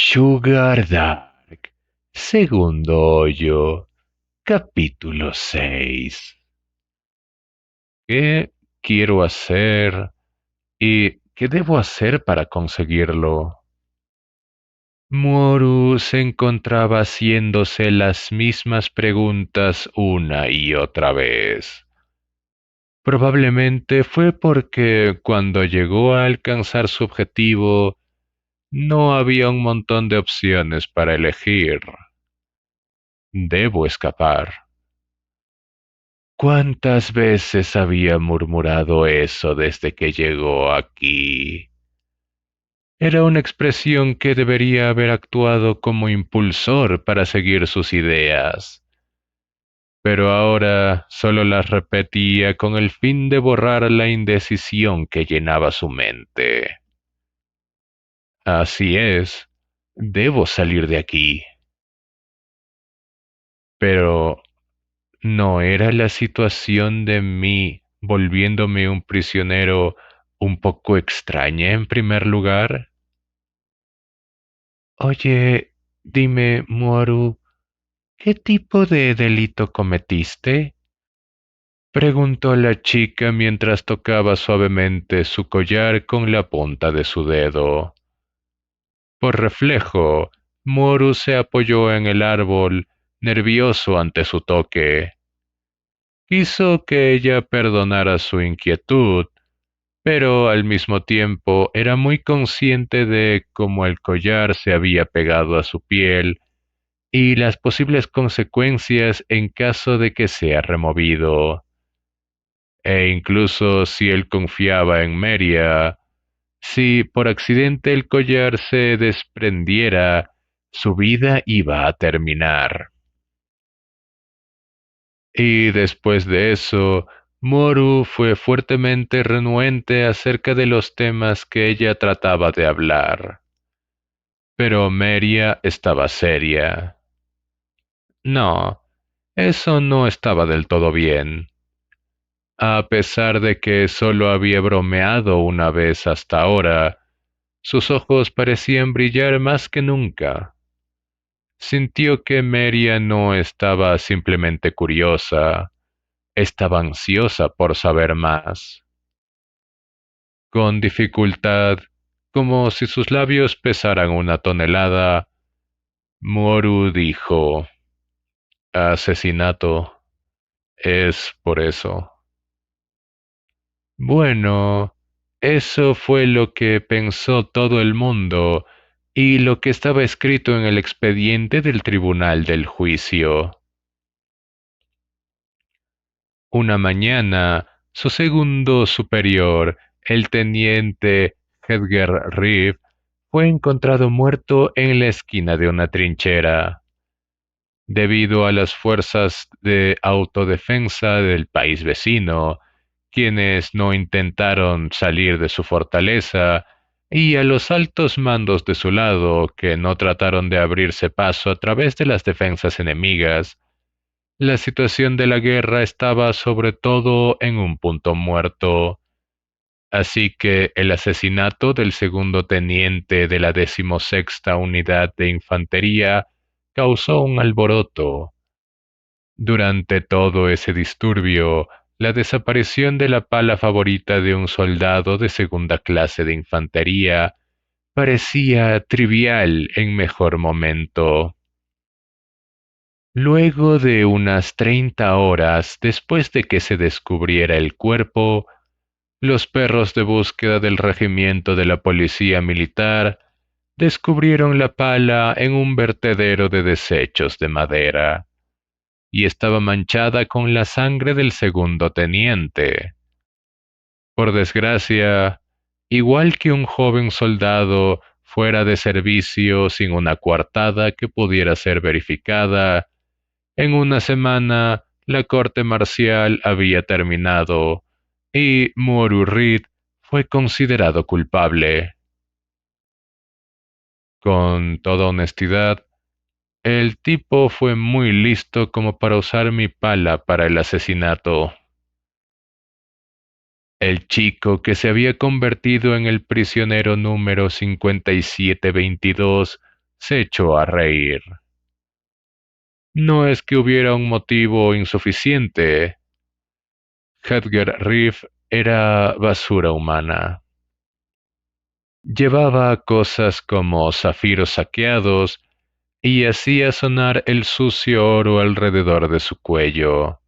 Sugar Dark, segundo hoyo, capítulo 6. ¿Qué quiero hacer y qué debo hacer para conseguirlo? Moru se encontraba haciéndose las mismas preguntas una y otra vez. Probablemente fue porque cuando llegó a alcanzar su objetivo, no había un montón de opciones para elegir. Debo escapar. ¿Cuántas veces había murmurado eso desde que llegó aquí? Era una expresión que debería haber actuado como impulsor para seguir sus ideas, pero ahora solo las repetía con el fin de borrar la indecisión que llenaba su mente. Así es, debo salir de aquí. Pero ¿no era la situación de mí volviéndome un prisionero un poco extraña en primer lugar? Oye, dime, Moru, ¿qué tipo de delito cometiste? Preguntó la chica mientras tocaba suavemente su collar con la punta de su dedo. Por reflejo, Moru se apoyó en el árbol, nervioso ante su toque. Quiso que ella perdonara su inquietud, pero al mismo tiempo era muy consciente de cómo el collar se había pegado a su piel y las posibles consecuencias en caso de que sea removido. E incluso si él confiaba en Meria, si por accidente el collar se desprendiera, su vida iba a terminar. Y después de eso, Moru fue fuertemente renuente acerca de los temas que ella trataba de hablar. Pero Meria estaba seria. No, eso no estaba del todo bien. A pesar de que solo había bromeado una vez hasta ahora, sus ojos parecían brillar más que nunca. Sintió que Meria no estaba simplemente curiosa, estaba ansiosa por saber más. Con dificultad, como si sus labios pesaran una tonelada, Moru dijo, asesinato, es por eso. Bueno, eso fue lo que pensó todo el mundo y lo que estaba escrito en el expediente del tribunal del juicio. Una mañana, su segundo superior, el teniente Edgar Reeve, fue encontrado muerto en la esquina de una trinchera. Debido a las fuerzas de autodefensa del país vecino, quienes no intentaron salir de su fortaleza, y a los altos mandos de su lado, que no trataron de abrirse paso a través de las defensas enemigas, la situación de la guerra estaba sobre todo en un punto muerto. Así que el asesinato del segundo teniente de la 16ª Unidad de Infantería causó un alboroto. Durante todo ese disturbio, la desaparición de la pala favorita de un soldado de segunda clase de infantería parecía trivial en mejor momento. Luego de unas 30 horas después de que se descubriera el cuerpo, los perros de búsqueda del regimiento de la policía militar descubrieron la pala en un vertedero de desechos de madera, y estaba manchada con la sangre del segundo teniente. Por desgracia, igual que un joven soldado fuera de servicio sin una coartada que pudiera ser verificada, en una semana la corte marcial había terminado y Mururid fue considerado culpable. Con toda honestidad, el tipo fue muy listo como para usar mi pala para el asesinato. El chico que se había convertido en el prisionero número 5722 se echó a reír. No es que hubiera un motivo insuficiente. Edgar Riff era basura humana. Llevaba cosas como zafiros saqueados y hacía sonar el sucio oro alrededor de su cuello.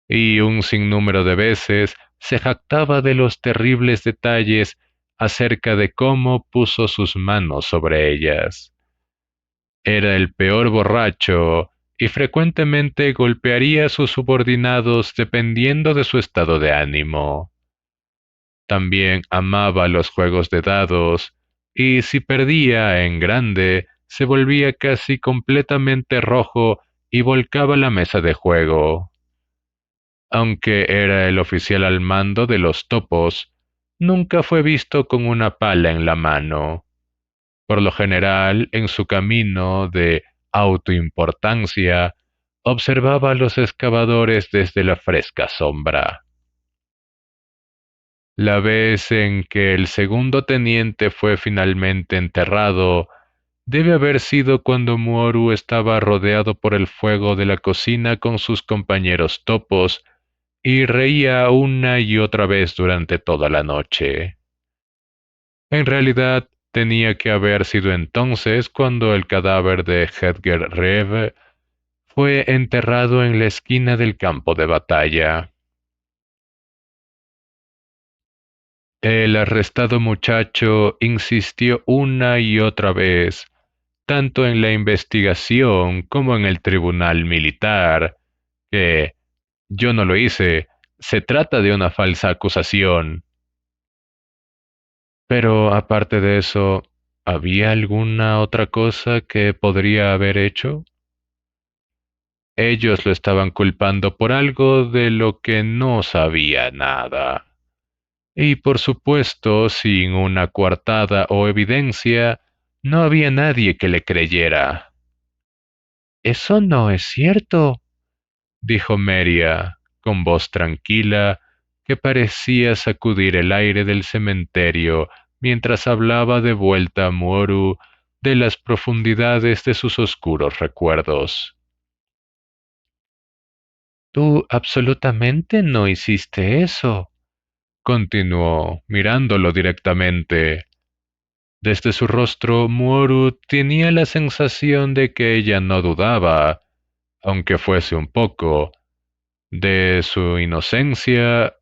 Y un sinnúmero de veces se jactaba de los terribles detalles acerca de cómo puso sus manos sobre ellas. Era el peor borracho y frecuentemente golpearía a sus subordinados dependiendo de su estado de ánimo. También amaba los juegos de dados, y si perdía en grande, se volvía casi completamente rojo y volcaba la mesa de juego. Aunque era el oficial al mando de los topos, nunca fue visto con una pala en la mano. Por lo general, en su camino de autoimportancia, observaba a los excavadores desde la fresca sombra. La vez en que el segundo teniente fue finalmente enterrado debe haber sido cuando Muoru estaba rodeado por el fuego de la cocina con sus compañeros topos y reía una y otra vez durante toda la noche. En realidad, tenía que haber sido entonces cuando el cadáver de Edgar Rev fue enterrado en la esquina del campo de batalla. El arrestado muchacho insistió una y otra vez, tanto en la investigación como en el tribunal militar, que yo no lo hice, se trata de una falsa acusación. Pero aparte de eso, ¿había alguna otra cosa que podría haber hecho? Ellos lo estaban culpando por algo de lo que no sabía nada. Y por supuesto, sin una coartada o evidencia, no había nadie que le creyera. Eso no es cierto, dijo Meria, con voz tranquila, que parecía sacudir el aire del cementerio mientras hablaba de vuelta a Muoru de las profundidades de sus oscuros recuerdos. Tú absolutamente no hiciste eso, continuó, mirándolo directamente. Desde su rostro, Muoru tenía la sensación de que ella no dudaba, aunque fuese un poco, de su inocencia.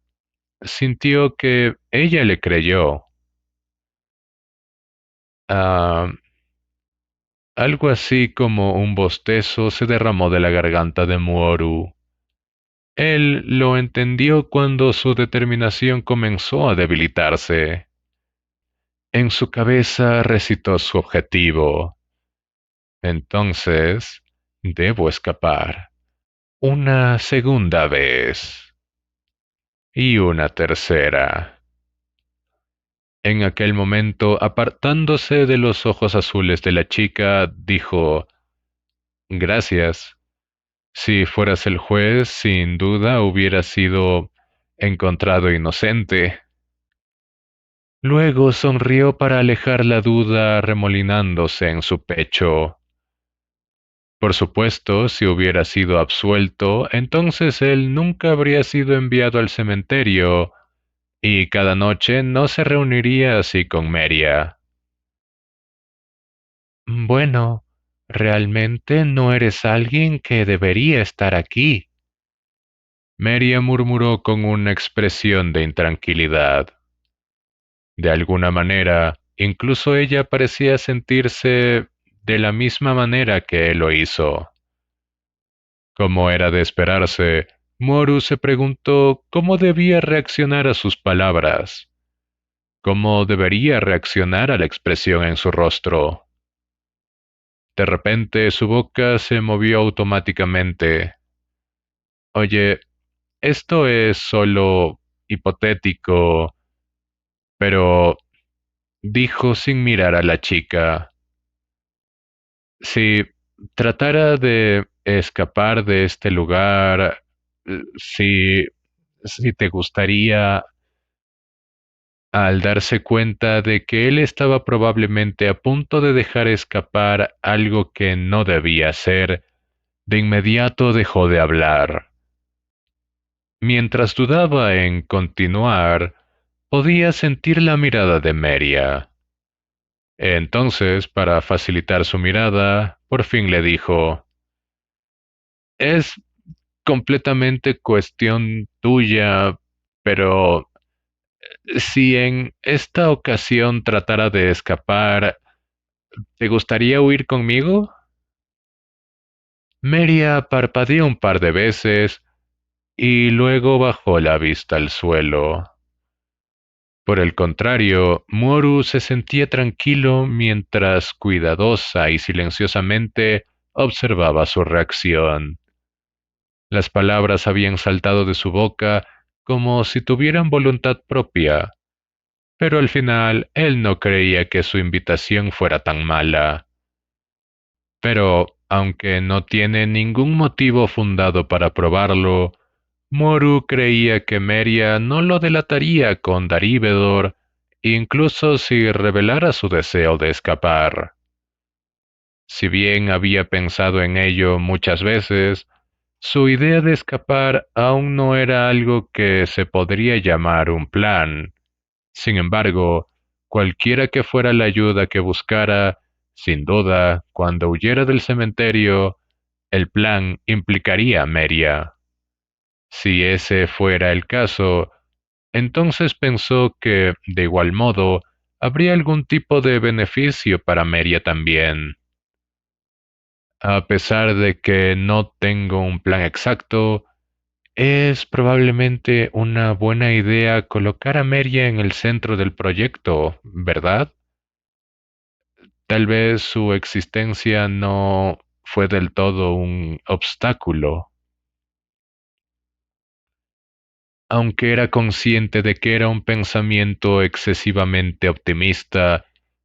Sintió que ella le creyó. Ah, algo así como un bostezo se derramó de la garganta de Muoru. Él lo entendió cuando su determinación comenzó a debilitarse. En su cabeza recitó su objetivo. Entonces, debo escapar. Una segunda vez. Y una tercera. En aquel momento, apartándose de los ojos azules de la chica, dijo, Gracias. Si fueras el juez, sin duda hubiera sido encontrado inocente. Luego sonrió para alejar la duda remolinándose en su pecho. Por supuesto, si hubiera sido absuelto, entonces él nunca habría sido enviado al cementerio, y cada noche no se reuniría así con Meria. Bueno, realmente no eres alguien que debería estar aquí. Meria murmuró con una expresión de intranquilidad. De alguna manera, incluso ella parecía sentirse de la misma manera que él lo hizo. Como era de esperarse, Moru se preguntó cómo debía reaccionar a sus palabras, cómo debería reaccionar a la expresión en su rostro. De repente su boca se movió automáticamente. Oye, esto es solo hipotético, pero dijo sin mirar a la chica. Si tratara de escapar de este lugar, si te gustaría, Al darse cuenta de que él estaba probablemente a punto de dejar escapar algo que no debía hacer, de inmediato dejó de hablar. Mientras dudaba en continuar, podía sentir la mirada de Meria. Entonces, para facilitar su mirada, por fin le dijo: Es completamente cuestión tuya, pero si en esta ocasión tratara de escapar, ¿te gustaría huir conmigo? Meria parpadeó un par de veces y luego bajó la vista al suelo. Por el contrario, Moru se sentía tranquilo mientras cuidadosa y silenciosamente observaba su reacción. Las palabras habían saltado de su boca como si tuvieran voluntad propia, pero al final él no creía que su invitación fuera tan mala. Pero, aunque no tiene ningún motivo fundado para probarlo, Moru creía que Meria no lo delataría con Darívedor, incluso si revelara su deseo de escapar. Si bien había pensado en ello muchas veces, su idea de escapar aún no era algo que se podría llamar un plan. Sin embargo, cualquiera que fuera la ayuda que buscara, sin duda, cuando huyera del cementerio, el plan implicaría a Meria. Si ese fuera el caso, entonces pensó que, de igual modo, habría algún tipo de beneficio para Meria también. A pesar de que no tengo un plan exacto, es probablemente una buena idea colocar a Meria en el centro del proyecto, ¿verdad? Tal vez su existencia no fue del todo un obstáculo. Aunque era consciente de que era un pensamiento excesivamente optimista,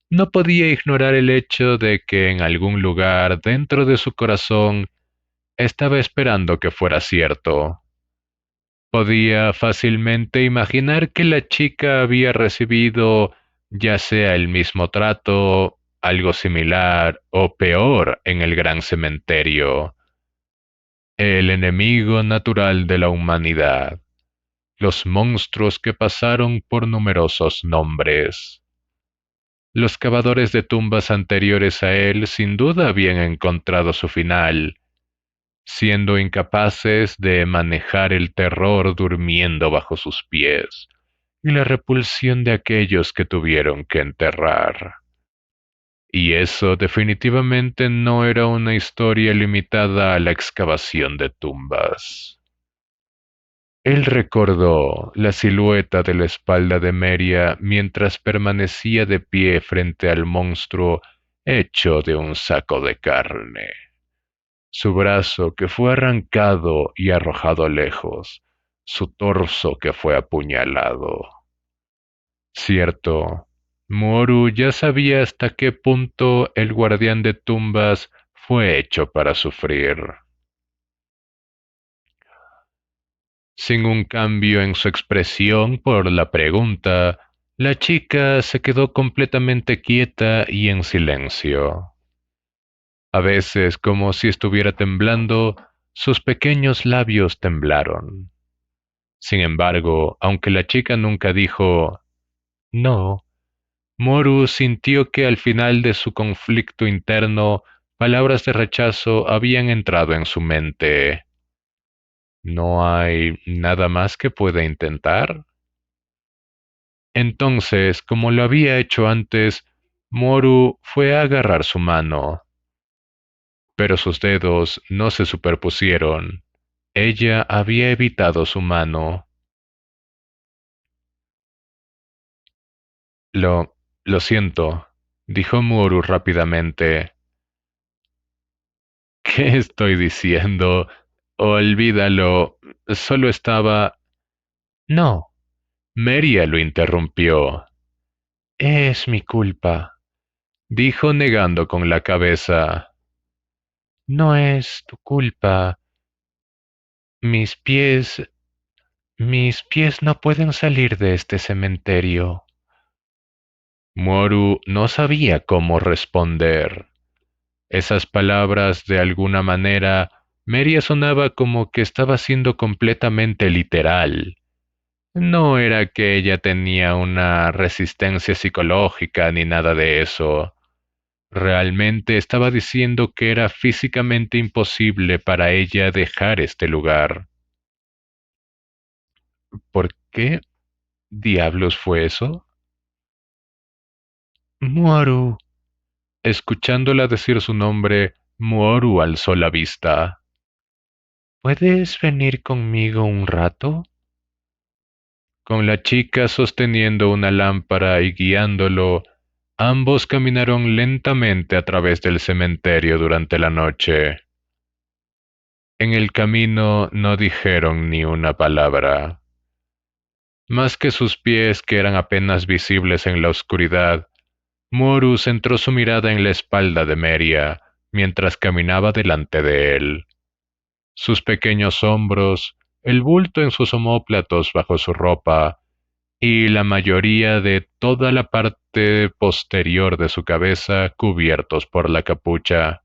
no podía ignorar el hecho de que en algún lugar dentro de su corazón estaba esperando que fuera cierto. Podía fácilmente imaginar que la chica había recibido ya sea el mismo trato, algo similar o peor en el gran cementerio. El enemigo natural de la humanidad, los monstruos que pasaron por numerosos nombres. Los cavadores de tumbas anteriores a él sin duda habían encontrado su final, siendo incapaces de manejar el terror durmiendo bajo sus pies y la repulsión de aquellos que tuvieron que enterrar. Y eso definitivamente no era una historia limitada a la excavación de tumbas. Él recordó la silueta de la espalda de Meria mientras permanecía de pie frente al monstruo hecho de un saco de carne. Su brazo que fue arrancado y arrojado lejos, su torso que fue apuñalado. Cierto, Moru ya sabía hasta qué punto el guardián de tumbas fue hecho para sufrir. Sin un cambio en su expresión por la pregunta, la chica se quedó completamente quieta y en silencio. A veces, como si estuviera temblando, sus pequeños labios temblaron. Sin embargo, aunque la chica nunca dijo no, Moru sintió que al final de su conflicto interno, palabras de rechazo habían entrado en su mente. ¿No hay nada más que pueda intentar? Entonces, como lo había hecho antes, Moru fue a agarrar su mano, pero sus dedos no se superpusieron. Ella había evitado su mano. Lo siento, dijo Moru rápidamente. ¿Qué estoy diciendo? Olvídalo. Solo estaba... No. Meria lo interrumpió. Es mi culpa, dijo negando con la cabeza. No es tu culpa. Mis pies... Mis pies no pueden salir de este cementerio. Moru no sabía cómo responder. Esas palabras, de alguna manera, Meria sonaba como que estaba siendo completamente literal. No era que ella tenía una resistencia psicológica ni nada de eso. Realmente estaba diciendo que era físicamente imposible para ella dejar este lugar. ¿Por qué diablos fue eso? Muaru. Escuchándola decir su nombre, Muoru alzó la vista. ¿Puedes venir conmigo un rato? Con la chica sosteniendo una lámpara y guiándolo, ambos caminaron lentamente a través del cementerio durante la noche. En el camino no dijeron ni una palabra. Más que sus pies que eran apenas visibles en la oscuridad, Moru centró su mirada en la espalda de Meria mientras caminaba delante de él. Sus pequeños hombros, el bulto en sus omóplatos bajo su ropa, y la mayoría de toda la parte posterior de su cabeza cubiertos por la capucha.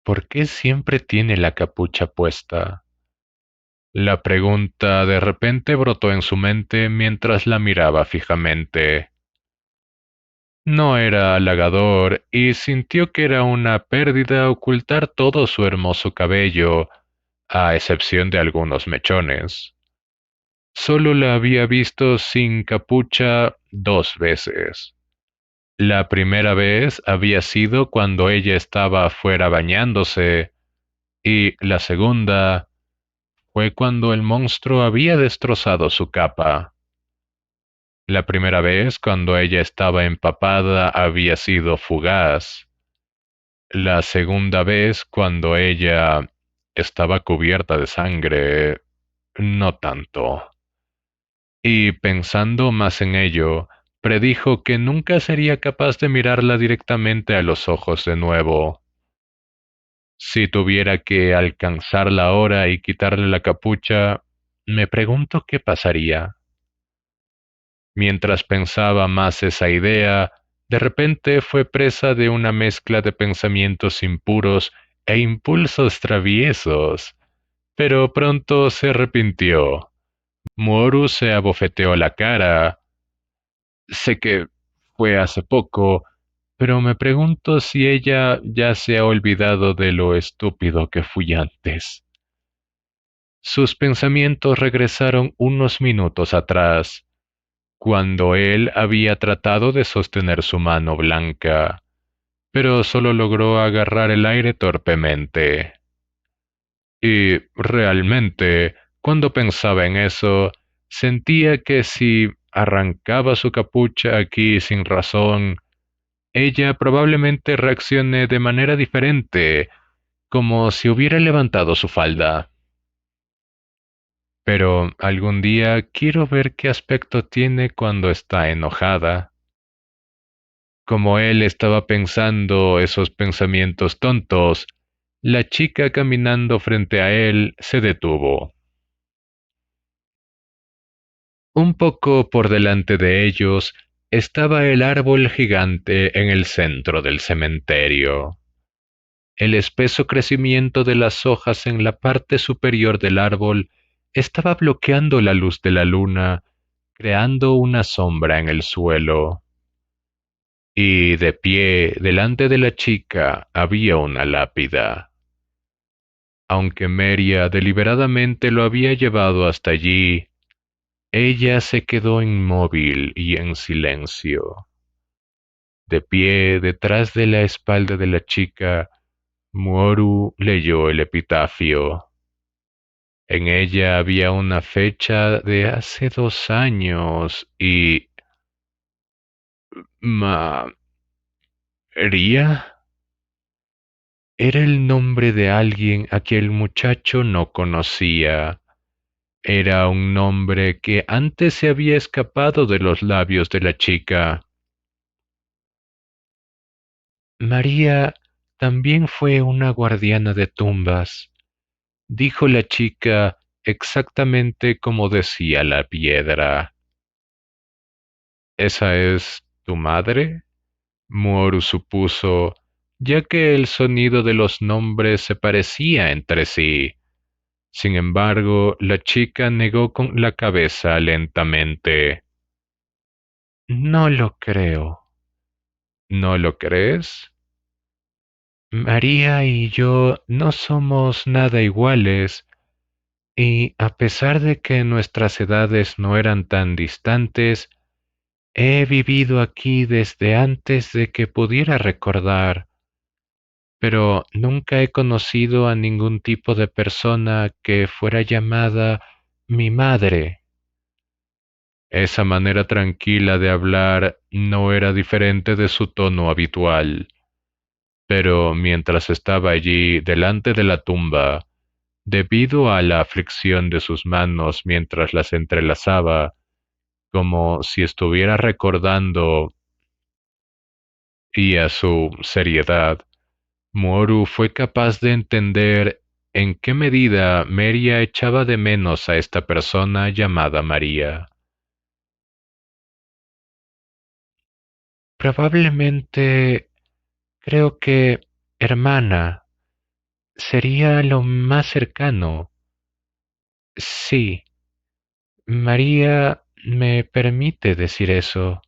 ¿Por qué siempre tiene la capucha puesta? La pregunta de repente brotó en su mente mientras la miraba fijamente. No era halagador y sintió que era una pérdida ocultar todo su hermoso cabello, a excepción de algunos mechones. Solo la había visto sin capucha 2 veces. La primera vez había sido cuando ella estaba afuera bañándose, y la segunda fue cuando el monstruo había destrozado su capa. La primera vez cuando ella estaba empapada había sido fugaz. La segunda vez cuando ella estaba cubierta de sangre, no tanto. Y pensando más en ello, predijo que nunca sería capaz de mirarla directamente a los ojos de nuevo. Si tuviera que alcanzarla ahora y quitarle la capucha, me pregunto qué pasaría. Mientras pensaba más esa idea, de repente fue presa de una mezcla de pensamientos impuros e impulsos traviesos, pero pronto se arrepintió. Moru se abofeteó la cara. Sé que fue hace poco, pero me pregunto si ella ya se ha olvidado de lo estúpido que fui antes. Sus pensamientos regresaron unos minutos atrás, cuando él había tratado de sostener su mano blanca, pero solo logró agarrar el aire torpemente. Y realmente, cuando pensaba en eso, sentía que si arrancaba su capucha aquí sin razón, ella probablemente reaccione de manera diferente, como si hubiera levantado su falda. Pero algún día quiero ver qué aspecto tiene cuando está enojada. Como él estaba pensando esos pensamientos tontos, la chica caminando frente a él se detuvo. Un poco por delante de ellos estaba el árbol gigante en el centro del cementerio. El espeso crecimiento de las hojas en la parte superior del árbol estaba bloqueando la luz de la luna, creando una sombra en el suelo. Y de pie delante de la chica había una lápida. Aunque Meria deliberadamente lo había llevado hasta allí, ella se quedó inmóvil y en silencio. De pie detrás de la espalda de la chica, Muoru leyó el epitafio. En ella había una fecha de hace 2 años y... ¿María? Era el nombre de alguien a quien el muchacho no conocía. Era un nombre que antes se había escapado de los labios de la chica. María también fue una guardiana de tumbas, dijo la chica exactamente como decía la piedra. ¿Esa es tu madre? Moru supuso, ya que el sonido de los nombres se parecía entre sí. Sin embargo, la chica negó con la cabeza lentamente. No lo creo. ¿No lo crees? María y yo no somos nada iguales, y a pesar de que nuestras edades no eran tan distantes, he vivido aquí desde antes de que pudiera recordar, pero nunca he conocido a ningún tipo de persona que fuera llamada mi madre. Esa manera tranquila de hablar no era diferente de su tono habitual, pero mientras estaba allí delante de la tumba, debido a la aflicción de sus manos mientras las entrelazaba, como si estuviera recordando, y a su seriedad, Moru fue capaz de entender en qué medida Meria echaba de menos a esta persona llamada María. Probablemente creo que hermana sería lo más cercano. Sí, María me permite decir eso.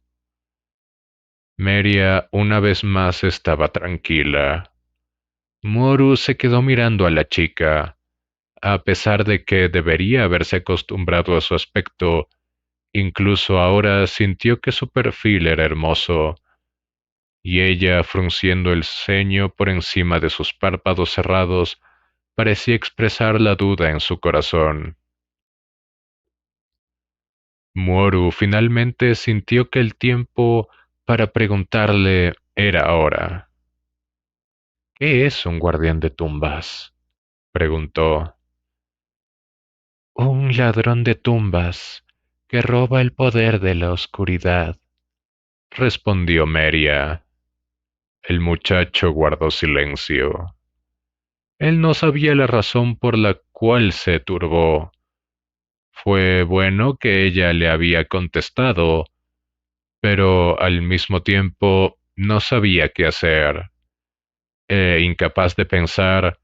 Meria una vez más estaba tranquila. Moru se quedó mirando a la chica. A pesar de que debería haberse acostumbrado a su aspecto, incluso ahora sintió que su perfil era hermoso, y ella, frunciendo el ceño por encima de sus párpados cerrados, parecía expresar la duda en su corazón. Moru finalmente sintió que el tiempo para preguntarle era ahora. ¿Qué es un guardián de tumbas? Preguntó. Un ladrón de tumbas que roba el poder de la oscuridad, respondió Meria. El muchacho guardó silencio. Él no sabía la razón por la cual se turbó. Fue bueno que ella le había contestado, pero al mismo tiempo no sabía qué hacer. Incapaz de pensar,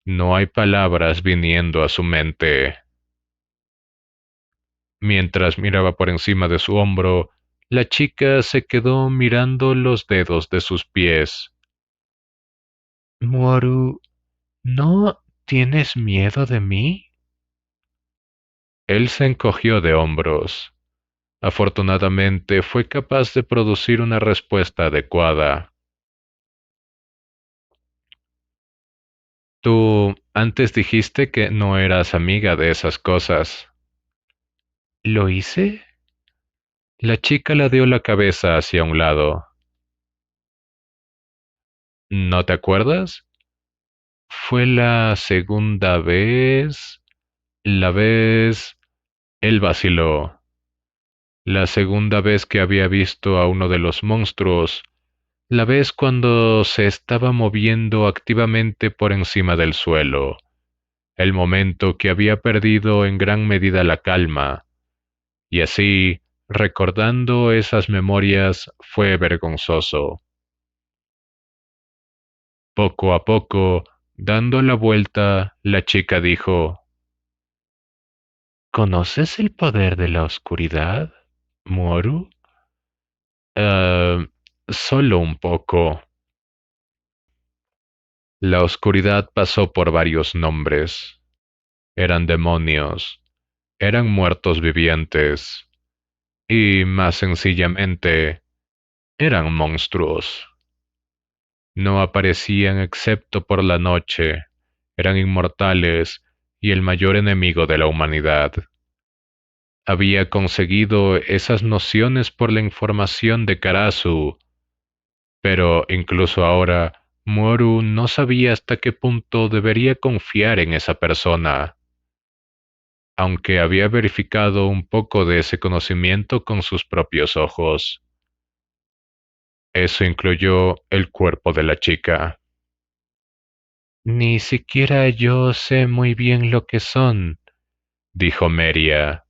no hay palabras viniendo a su mente. Mientras miraba por encima de su hombro, la chica se quedó mirando los dedos de sus pies. Moru, ¿no tienes miedo de mí? Él se encogió de hombros. Afortunadamente fue capaz de producir una respuesta adecuada. Tú antes dijiste que no eras amiga de esas cosas. ¿Lo hice? La chica la dio la cabeza hacia un lado. ¿No te acuerdas? Fue la segunda vez. La vez... Él vaciló. La segunda vez que había visto a uno de los monstruos. La vez cuando se estaba moviendo activamente por encima del suelo. El momento que había perdido en gran medida la calma. Y así, recordando esas memorias, fue vergonzoso. Poco a poco, dando la vuelta, la chica dijo, ¿Conoces el poder de la oscuridad, Moru? "Ah, solo un poco. La oscuridad pasó por varios nombres. Eran demonios, eran muertos vivientes, y más sencillamente, eran monstruos. No aparecían excepto por la noche, eran inmortales y el mayor enemigo de la humanidad. Había conseguido esas nociones por la información de Karasu, pero incluso ahora Moru no sabía hasta qué punto debería confiar en esa persona, aunque había verificado un poco de ese conocimiento con sus propios ojos. Eso incluyó el cuerpo de la chica. Ni siquiera yo sé muy bien lo que son, dijo Meria.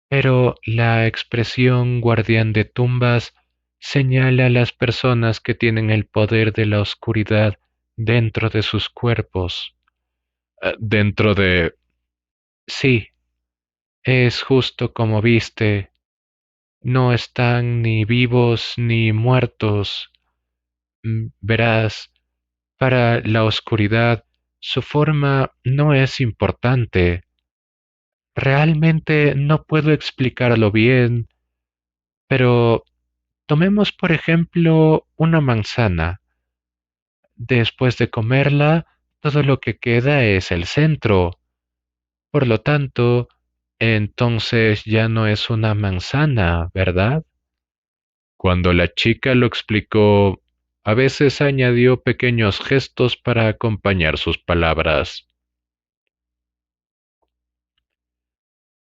Pero la expresión guardián de tumbas señala a las personas que tienen el poder de la oscuridad dentro de sus cuerpos. Dentro de... Sí, es justo como viste. No están ni vivos ni muertos. Verás, para la oscuridad, su forma no es importante. Realmente no puedo explicarlo bien, pero tomemos por ejemplo una manzana. Después de comerla, todo lo que queda es el centro. Por lo tanto, entonces ya no es una manzana, ¿verdad? Cuando la chica lo explicó, a veces añadió pequeños gestos para acompañar sus palabras.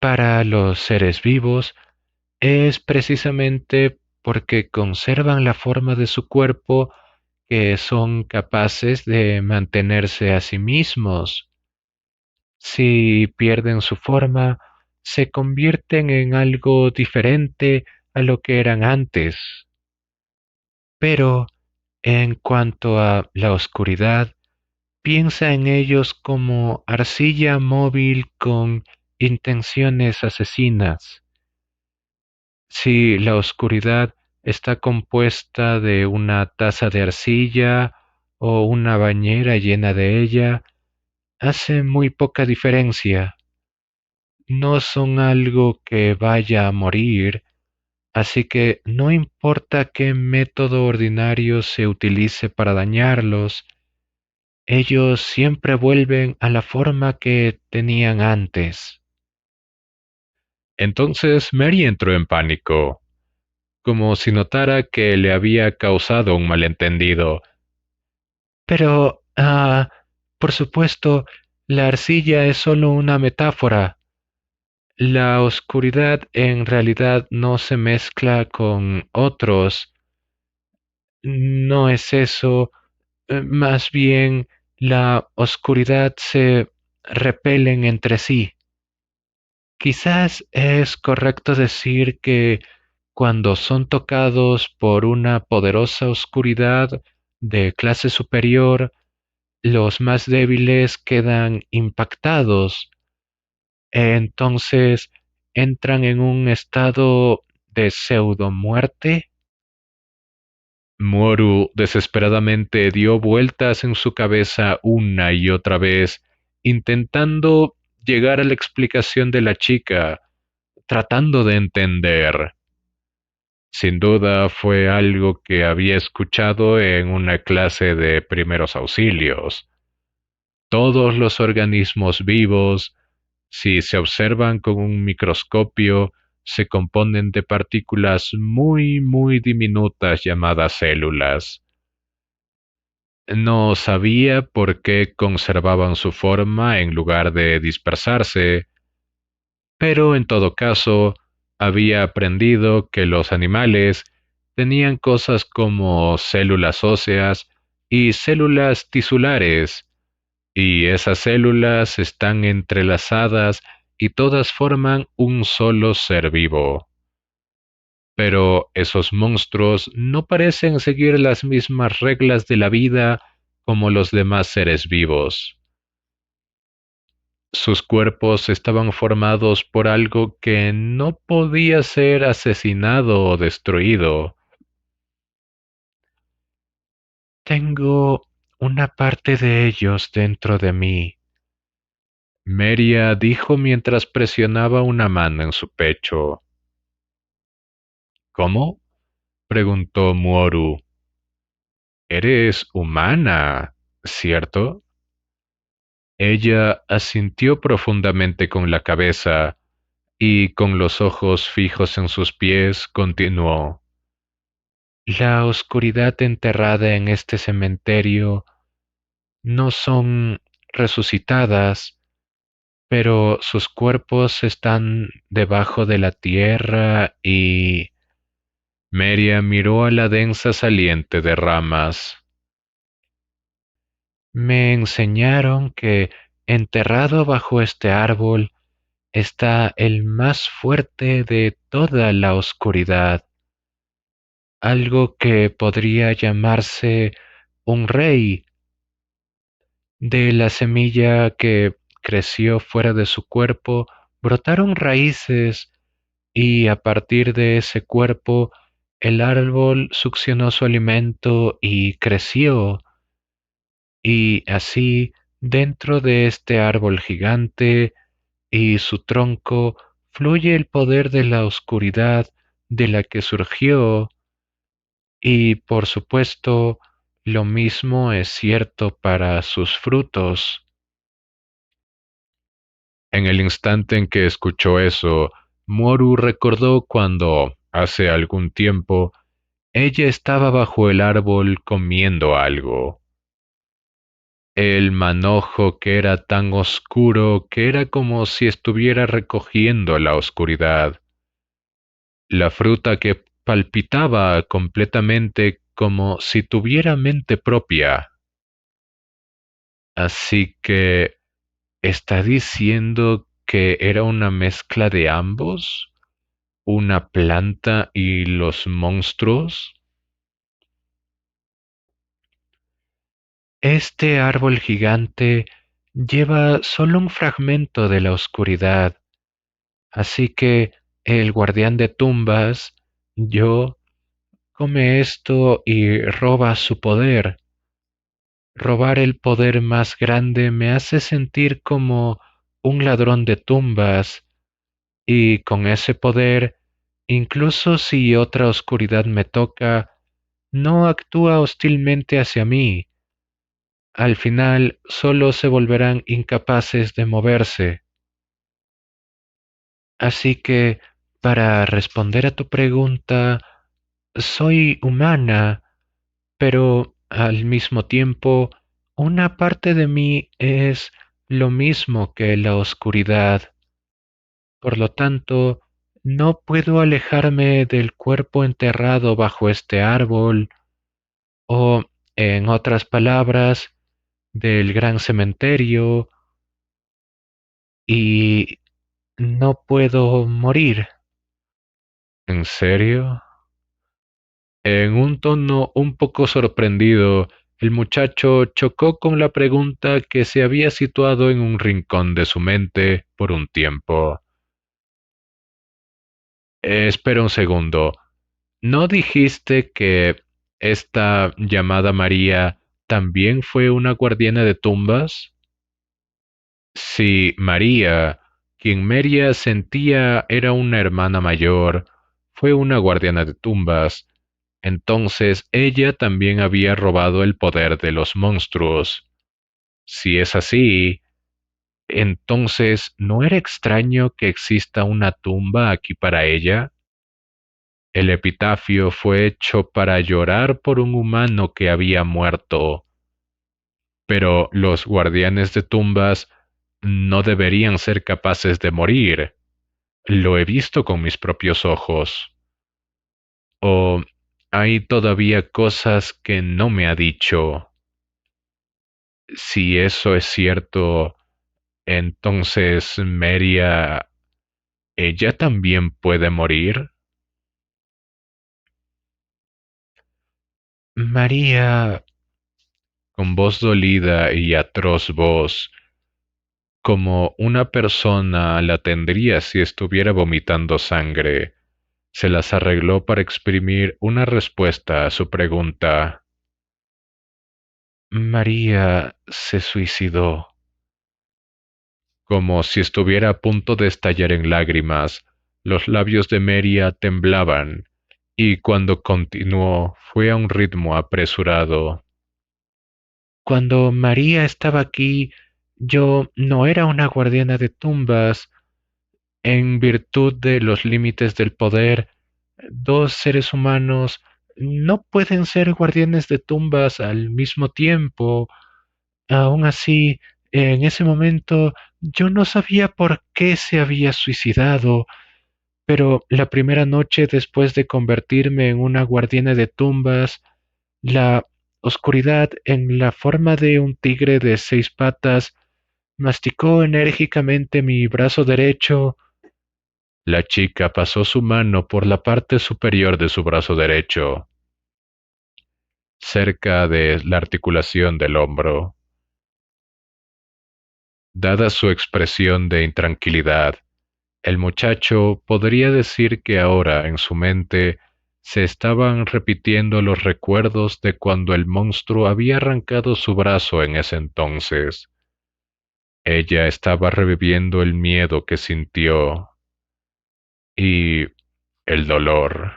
Para los seres vivos, es precisamente porque conservan la forma de su cuerpo que son capaces de mantenerse a sí mismos. Si pierden su forma, se convierten en algo diferente a lo que eran antes. Pero, en cuanto a la oscuridad, piensa en ellos como arcilla móvil con intenciones asesinas. Si la oscuridad está compuesta de una taza de arcilla o una bañera llena de ella, hace muy poca diferencia. No son algo que vaya a morir, así que no importa qué método ordinario se utilice para dañarlos, ellos siempre vuelven a la forma que tenían antes. Entonces Mary entró en pánico, como si notara que le había causado un malentendido. Pero, por supuesto, la arcilla es solo una metáfora. La oscuridad en realidad no se mezcla con otros. No es eso. Más bien, la oscuridad se repelen entre sí. Quizás es correcto decir que cuando son tocados por una poderosa oscuridad de clase superior, los más débiles quedan impactados. Entonces entran en un estado de pseudo-muerte. Moru desesperadamente dio vueltas en su cabeza una y otra vez, intentando llegar a la explicación de la chica, tratando de entender. Sin duda fue algo que había escuchado en una clase de primeros auxilios. Todos los organismos vivos, si se observan con un microscopio, se componen de partículas muy diminutas llamadas células. No sabía por qué conservaban su forma en lugar de dispersarse, pero en todo caso, había aprendido que los animales tenían cosas como células óseas y células tisulares, y esas células están entrelazadas y todas forman un solo ser vivo. Pero esos monstruos no parecen seguir las mismas reglas de la vida como los demás seres vivos. Sus cuerpos estaban formados por algo que no podía ser asesinado o destruido. Tengo una parte de ellos dentro de mí, Meria dijo mientras presionaba una mano en su pecho. ¿Cómo? Preguntó Muoru. Eres humana, ¿cierto? Ella asintió profundamente con la cabeza y con los ojos fijos en sus pies continuó. La oscuridad enterrada en este cementerio no son resucitadas, pero sus cuerpos están debajo de la tierra y... Meria miró a la densa saliente de ramas. Me enseñaron que enterrado bajo este árbol está el más fuerte de toda la oscuridad, algo que podría llamarse un rey. De la semilla que creció fuera de su cuerpo brotaron raíces y a partir de ese cuerpo el árbol succionó su alimento y creció. Y así, dentro de este árbol gigante y su tronco, fluye el poder de la oscuridad de la que surgió. Y por supuesto, lo mismo es cierto para sus frutos. En el instante en que escuchó eso, Moru recordó cuando, hace algún tiempo, ella estaba bajo el árbol comiendo algo. El manojo que era tan oscuro que era como si estuviera recogiendo la oscuridad. La fruta que palpitaba completamente como si tuviera mente propia. Así que, ¿está diciendo que era una mezcla de ambos? ¿Una planta y los monstruos? Este árbol gigante lleva solo un fragmento de la oscuridad, así que el guardián de tumbas, yo, come esto y roba su poder. Robar el poder más grande me hace sentir como un ladrón de tumbas, y con ese poder, incluso si otra oscuridad me toca, no actúa hostilmente hacia mí. Al final solo se volverán incapaces de moverse. Así que, para responder a tu pregunta, soy humana, pero al mismo tiempo, una parte de mí es lo mismo que la oscuridad. Por lo tanto, no puedo alejarme del cuerpo enterrado bajo este árbol, o, en otras palabras, del gran cementerio, y no puedo morir. ¿En serio? En un tono un poco sorprendido, el muchacho chocó con la pregunta que se había situado en un rincón de su mente por un tiempo. Espera un segundo. ¿No dijiste que esta llamada María también fue una guardiana de tumbas? Si María, quien Meria sentía era una hermana mayor, fue una guardiana de tumbas, entonces ella también había robado el poder de los monstruos. Si es así, entonces ¿no era extraño que exista una tumba aquí para ella? El epitafio fue hecho para llorar por un humano que había muerto, pero los guardianes de tumbas no deberían ser capaces de morir. Lo he visto con mis propios ojos. ¿O hay todavía cosas que no me ha dicho? Si eso es cierto, entonces Meria, ¿ella también puede morir? María, con voz dolida y atroz voz, como una persona la tendría si estuviera vomitando sangre, se las arregló para exprimir una respuesta a su pregunta. María se suicidó. Como si estuviera a punto de estallar en lágrimas, los labios de María temblaban, y cuando continuó fue a un ritmo apresurado. Cuando María estaba aquí, yo no era una guardiana de tumbas. En virtud de los límites del poder, dos seres humanos no pueden ser guardianes de tumbas al mismo tiempo. Aún así, en ese momento yo no sabía por qué se había suicidado, pero la primera noche después de convertirme en una guardiana de tumbas, la oscuridad en la forma de un tigre de seis patas masticó enérgicamente mi brazo derecho. La chica pasó su mano por la parte superior de su brazo derecho, cerca de la articulación del hombro. Dada su expresión de intranquilidad, el muchacho podría decir que ahora en su mente se estaban repitiendo los recuerdos de cuando el monstruo había arrancado su brazo en ese entonces. Ella estaba reviviendo el miedo que sintió y el dolor.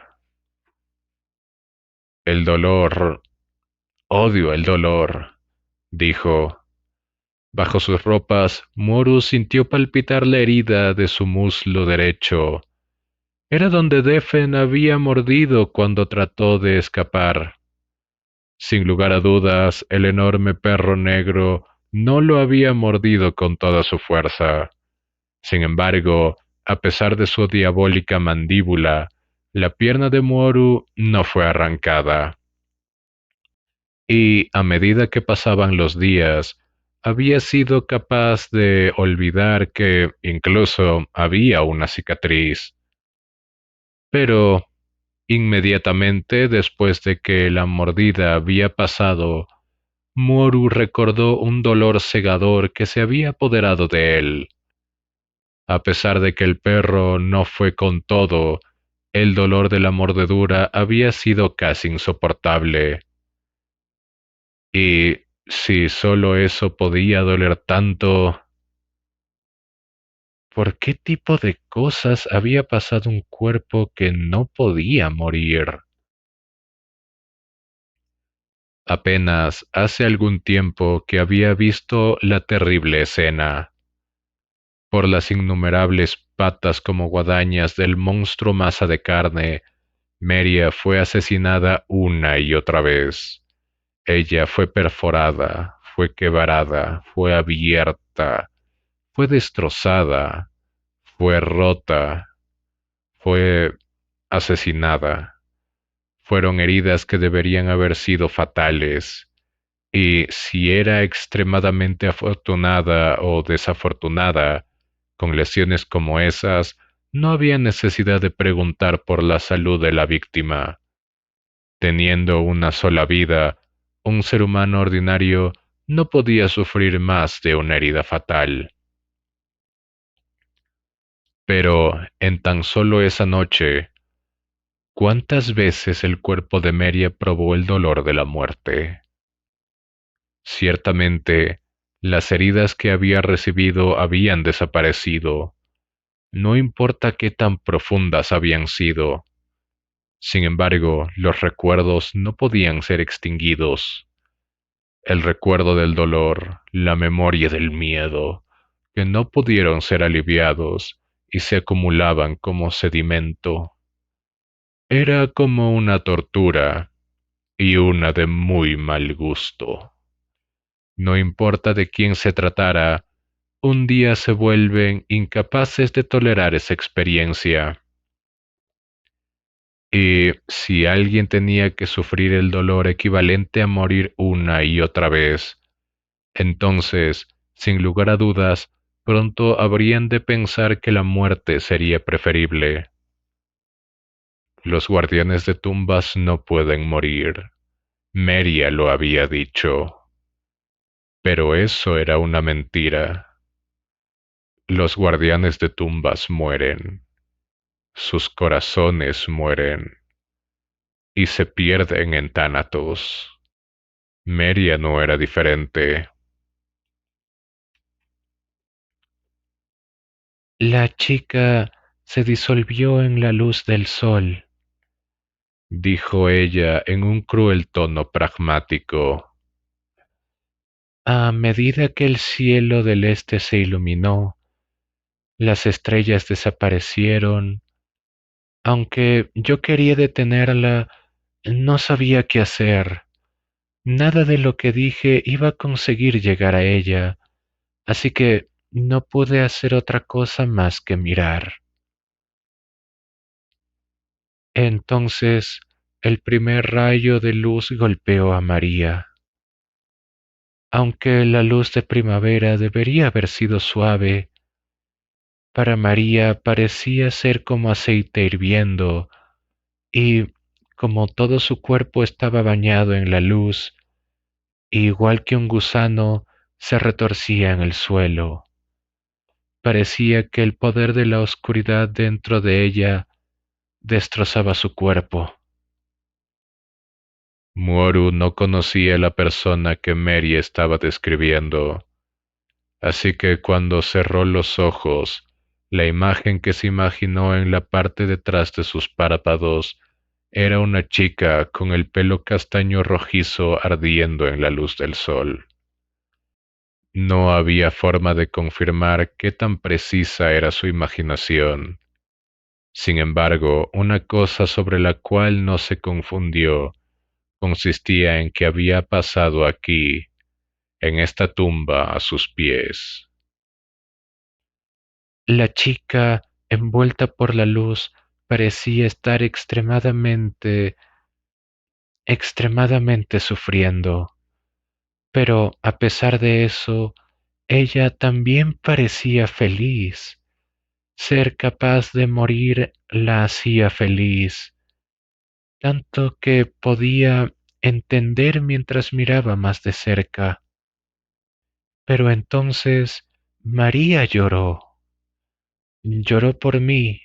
El dolor, odio el dolor, dijo. Bajo sus ropas, Moru sintió palpitar la herida de su muslo derecho. Era donde Defen había mordido cuando trató de escapar. Sin lugar a dudas, el enorme perro negro no lo había mordido con toda su fuerza. Sin embargo, a pesar de su diabólica mandíbula, la pierna de Moru no fue arrancada. Y a medida que pasaban los días, había sido capaz de olvidar que incluso había una cicatriz. Pero inmediatamente después de que la mordida había pasado, Moru recordó un dolor cegador que se había apoderado de él. A pesar de que el perro no fue con todo, el dolor de la mordedura había sido casi insoportable. Y si solo eso podía doler tanto, ¿por qué tipo de cosas había pasado un cuerpo que no podía morir? Apenas hace algún tiempo que había visto la terrible escena. Por las innumerables patas como guadañas del monstruo masa de carne, Meria fue asesinada una y otra vez. Ella fue perforada, fue quebrada, fue abierta, fue destrozada, fue rota, fue asesinada. Fueron heridas que deberían haber sido fatales. Y si era extremadamente afortunada o desafortunada, con lesiones como esas, no había necesidad de preguntar por la salud de la víctima. Teniendo una sola vida, un ser humano ordinario no podía sufrir más de una herida fatal. Pero en tan solo esa noche, ¿cuántas veces el cuerpo de Meria probó el dolor de la muerte? Ciertamente, las heridas que había recibido habían desaparecido, no importa qué tan profundas habían sido. Sin embargo, los recuerdos no podían ser extinguidos. El recuerdo del dolor, la memoria del miedo, que no pudieron ser aliviados y se acumulaban como sedimento. Era como una tortura, y una de muy mal gusto. No importa de quién se tratara, un día se vuelven incapaces de tolerar esa experiencia. Y si alguien tenía que sufrir el dolor equivalente a morir una y otra vez, entonces, sin lugar a dudas, pronto habrían de pensar que la muerte sería preferible. Los guardianes de tumbas no pueden morir. Meria lo había dicho. Pero eso era una mentira. Los guardianes de tumbas mueren. Sus corazones mueren. Y se pierden en Thanatos. Meria no era diferente. La chica se disolvió en la luz del sol, dijo ella en un cruel tono pragmático. A medida que el cielo del este se iluminó, las estrellas desaparecieron. Aunque yo quería detenerla, no sabía qué hacer. Nada de lo que dije iba a conseguir llegar a ella, así que no pude hacer otra cosa más que mirar. Entonces, el primer rayo de luz golpeó a María. Aunque la luz de primavera debería haber sido suave, para María parecía ser como aceite hirviendo, y como todo su cuerpo estaba bañado en la luz, igual que un gusano se retorcía en el suelo. Parecía que el poder de la oscuridad dentro de ella destrozaba su cuerpo. Muoru no conocía a la persona que Mary estaba describiendo, así que cuando cerró los ojos, la imagen que se imaginó en la parte detrás de sus párpados era una chica con el pelo castaño rojizo ardiendo en la luz del sol. No había forma de confirmar qué tan precisa era su imaginación. Sin embargo, una cosa sobre la cual no se confundió consistía en que había pasado aquí, en esta tumba a sus pies. La chica, envuelta por la luz, parecía estar extremadamente sufriendo, pero a pesar de eso, ella también parecía feliz. Ser capaz de morir la hacía feliz, tanto que podía entender mientras miraba más de cerca. Pero entonces María lloró, lloró por mí,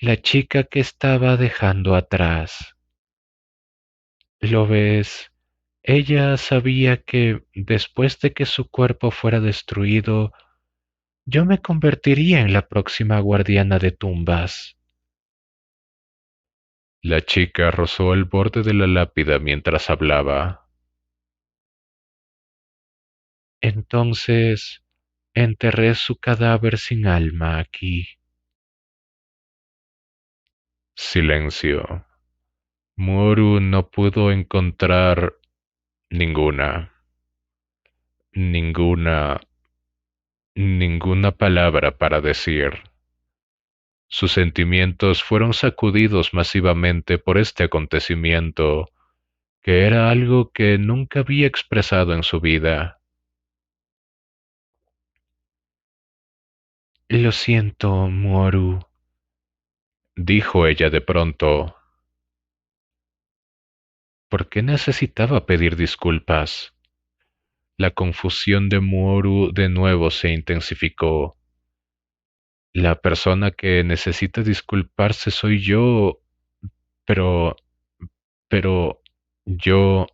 la chica que estaba dejando atrás. ¿Lo ves? Ella sabía que después de que su cuerpo fuera destruido, yo me convertiría en la próxima guardiana de tumbas. La chica rozó el borde de la lápida mientras hablaba. Entonces enterré su cadáver sin alma aquí. Silencio. Moru no pudo encontrar ninguna, ninguna, ninguna palabra para decir. Sus sentimientos fueron sacudidos masivamente por este acontecimiento, que era algo que nunca había expresado en su vida. Lo siento, Moru, dijo ella de pronto. ¿Por qué necesitaba pedir disculpas? La confusión de Moru de nuevo se intensificó. La persona que necesita disculparse soy yo, pero, pero, yo...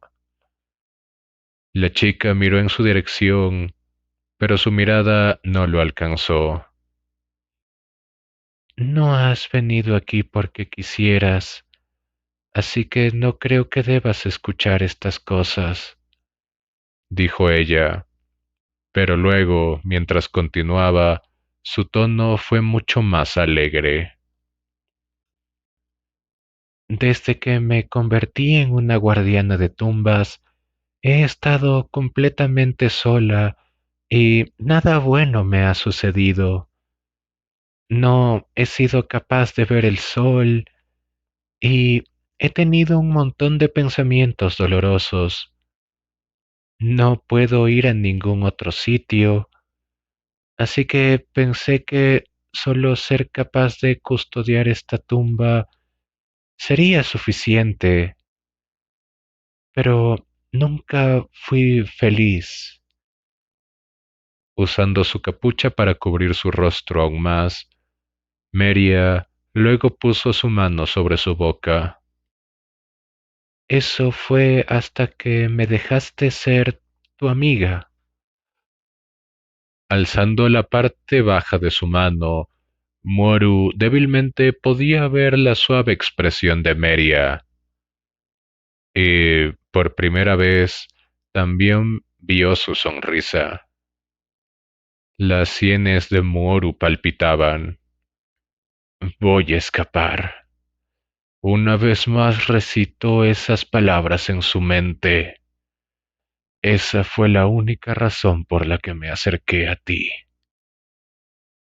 La chica miró en su dirección, pero su mirada no lo alcanzó. No has venido aquí porque quisieras, así que no creo que debas escuchar estas cosas, dijo ella, pero luego, mientras continuaba, su tono fue mucho más alegre. Desde que me convertí en una guardiana de tumbas, he estado completamente sola y nada bueno me ha sucedido. No he sido capaz de ver el sol y he tenido un montón de pensamientos dolorosos. No puedo ir a ningún otro sitio, así que pensé que solo ser capaz de custodiar esta tumba sería suficiente, pero nunca fui feliz. Usando su capucha para cubrir su rostro aún más, Meria luego puso su mano sobre su boca. Eso fue hasta que me dejaste ser tu amiga. Alzando la parte baja de su mano, Moru débilmente podía ver la suave expresión de Meria, y por primera vez también vio su sonrisa. Las sienes de Moru palpitaban. Voy a escapar. Una vez más recitó esas palabras en su mente. Esa fue la única razón por la que me acerqué a ti,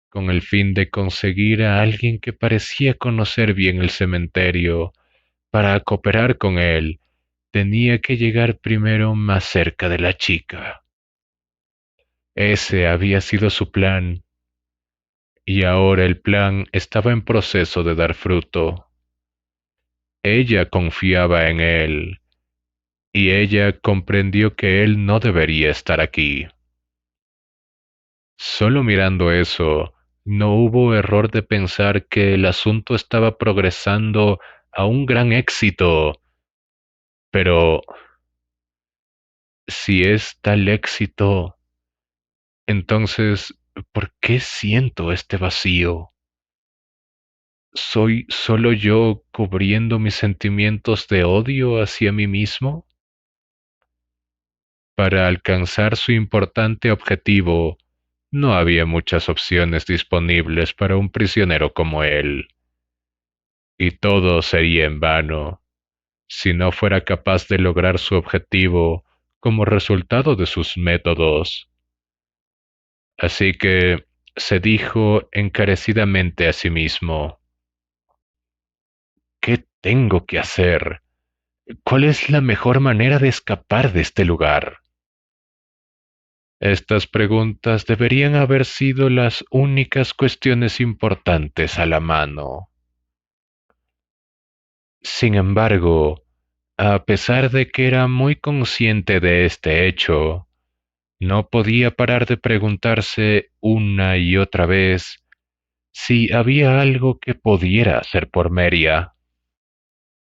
con el fin de conseguir a alguien que parecía conocer bien el cementerio para cooperar con él Tenía que llegar primero más cerca de la chica. Ese había sido su plan, y ahora el plan estaba en proceso de dar fruto. Ella confiaba en él, y ella comprendió que él no debería estar aquí. Solo mirando eso, no hubo error de pensar que el asunto estaba progresando a un gran éxito. Pero si es tal éxito, entonces, ¿por qué siento este vacío? ¿Soy solo yo cubriendo mis sentimientos de odio hacia mí mismo? Para alcanzar su importante objetivo, no había muchas opciones disponibles para un prisionero como él, y todo sería en vano si no fuera capaz de lograr su objetivo como resultado de sus métodos. Así que se dijo encarecidamente a sí mismo: ¿qué tengo que hacer? ¿Cuál es la mejor manera de escapar de este lugar? Estas preguntas deberían haber sido las únicas cuestiones importantes a la mano. Sin embargo, a pesar de que era muy consciente de este hecho, no podía parar de preguntarse una y otra vez si había algo que pudiera hacer por Meria.